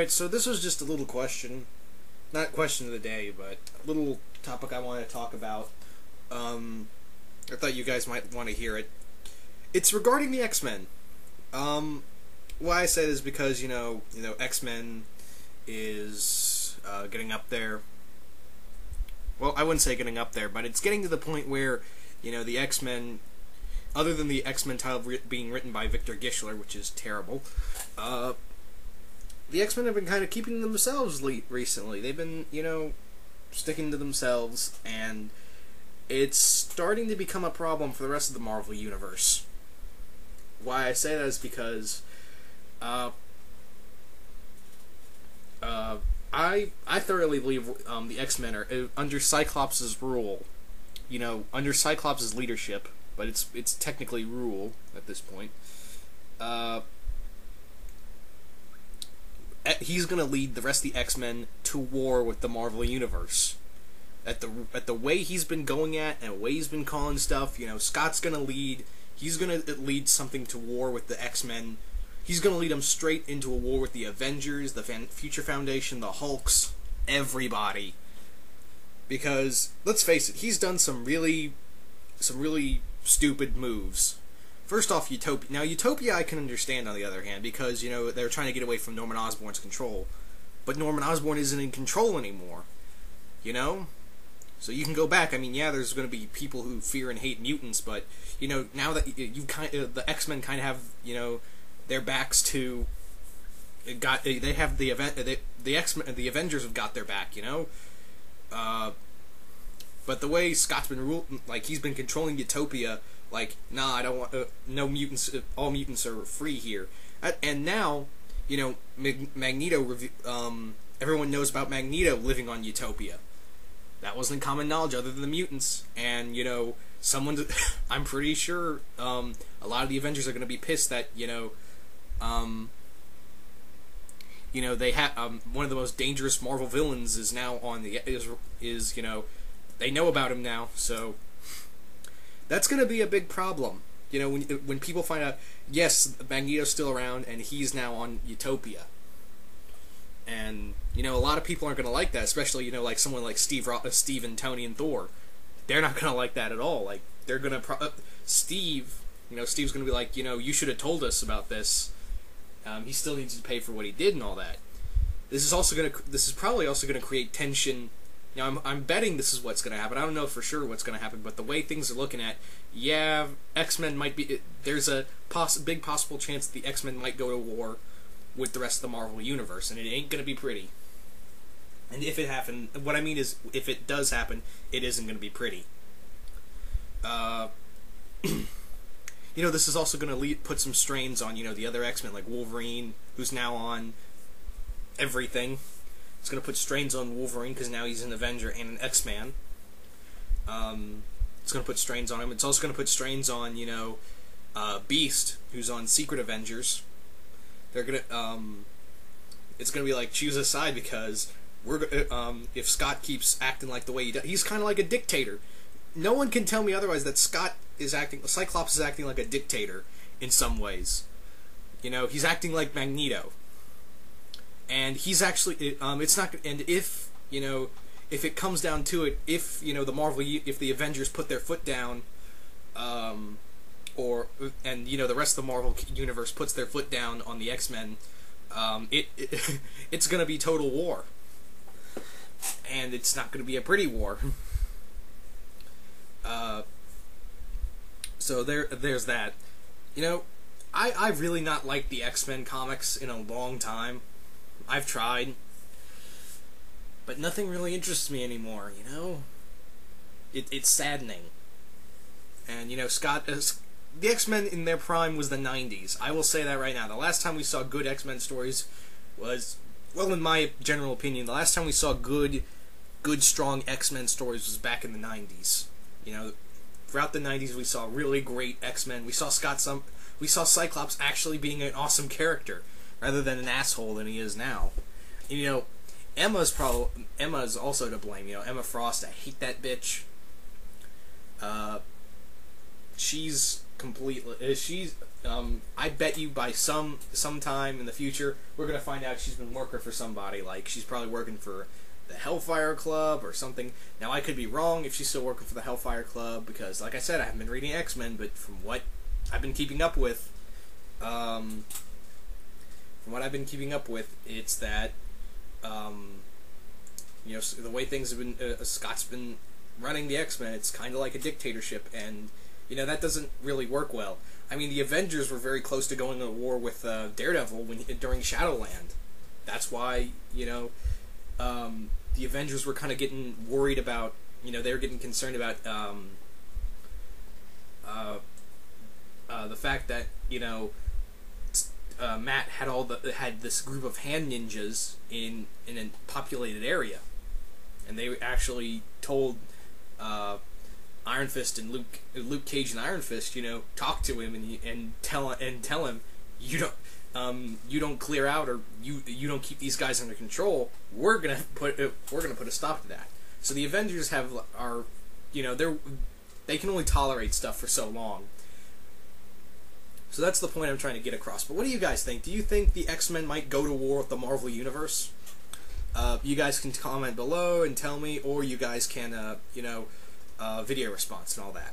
Alright, so this was just a little question. Not question of the day, but a little topic I wanted to talk about. I thought you guys might want to hear it. It's regarding the X-Men. Why I say this is because, X-Men is getting up there. Well, I wouldn't say getting up there, but it's getting to the point where, the X-Men, other than the X-Men title being written by Victor Gischler, which is terrible, the X-Men have been kind of keeping to themselves recently. They've been, sticking to themselves, and it's starting to become a problem for the rest of the Marvel Universe. Why I say that is because I thoroughly believe the X-Men are under Cyclops' rule, under Cyclops' leadership, but it's technically rule at this point. He's going to lead the rest of the X-Men to war with the Marvel Universe. At the way he's been going at and the way he's been calling stuff, Scott's going to lead. He's going to lead something to war with the X-Men. He's going to lead them straight into a war with the Avengers, the Future Foundation, the Hulks, everybody. Because let's face it, he's done some really stupid moves. First off, Utopia. Now, Utopia I can understand, on the other hand, because, they're trying to get away from Norman Osborn's control. But Norman Osborn isn't in control anymore. So you can go back. I mean, yeah, there's going to be people who fear and hate mutants, but, now that the X-Men kind of have, their backs to... They have the X-Men, the Avengers have got their back, But the way Scott's been he's been controlling Utopia... nah, I don't want... no mutants... all mutants are free here. And now, Magneto... everyone knows about Magneto living on Utopia. That wasn't common knowledge other than the mutants. And, I'm pretty sure a lot of the Avengers are going to be pissed that, they have... one of the most dangerous Marvel villains is now on the... they know about him now, so... That's going to be a big problem. When people find out, yes, Magneto's still around, and he's now on Utopia. And, a lot of people aren't going to like that, especially, like someone like Steve and Tony and Thor. They're not going to like that at all. They're going to... Steve's going to be like, you should have told us about this. He still needs to pay for what he did and all that. This is probably also going to create tension. I'm betting this is what's going to happen. I don't know for sure what's going to happen, but the way things are looking at, yeah, X-Men might be... There's a big possible chance that the X-Men might go to war with the rest of the Marvel Universe, and it ain't going to be pretty. And if it happened... What I mean is, if it does happen, it isn't going to be pretty. This is also going to put some strains on, the other X-Men, like Wolverine, who's now on everything. It's going to put strains on Wolverine because now he's an Avenger and an X-Man. It's going to put strains on him. It's also going to put strains on, Beast, who's on Secret Avengers. They're going to, it's going to be like, choose a side because if Scott keeps acting like the way he does, he's kind of like a dictator. No one can tell me otherwise that Cyclops is acting like a dictator in some ways. He's acting like Magneto. And he's actually, it's not, and if it comes down to it, if the Avengers put their foot down, and the rest of the Marvel Universe puts their foot down on the X-Men, it's gonna be total war. And it's not gonna be a pretty war. So there's that. I've really not liked the X-Men comics in a long time. I've tried, but nothing really interests me anymore, It's saddening. And, Scott... the X-Men in their prime was the 90s. I will say that right now. The last time we saw good X-Men stories was... Well, in my general opinion, the last time we saw good, strong X-Men stories was back in the 90s. Throughout the 90s we saw really great X-Men. We saw Cyclops actually being an awesome character, rather than an asshole than he is now. Emma's also to blame. Emma Frost, I hate that bitch. She's completely. She's. I bet you by sometime in the future we're gonna find out she's been working for somebody. Like she's probably working for the Hellfire Club or something. Now I could be wrong if she's still working for the Hellfire Club because, like I said, I haven't been reading X-Men, but from what I've been keeping up with, it's that you know, the way things have been. Scott's been running the X-Men. It's kind of like a dictatorship, and you know that doesn't really work well. I mean, the Avengers were very close to going to war with Daredevil during Shadowland. That's why, you know, the Avengers were kind of getting worried about, you know, they were getting concerned about the fact that, you know, Matt had this group of hand ninjas in a populated area, and they actually told Iron Fist and Luke Cage and Iron Fist, you know, talk to him and tell him you don't clear out, or you don't keep these guys under control. We're gonna put a stop to that. So the Avengers are, you know, they can only tolerate stuff for so long. So that's the point I'm trying to get across. But what do you guys think? Do you think the X-Men might go to war with the Marvel Universe? You guys can comment below and tell me, or you guys can, you know, video response and all that.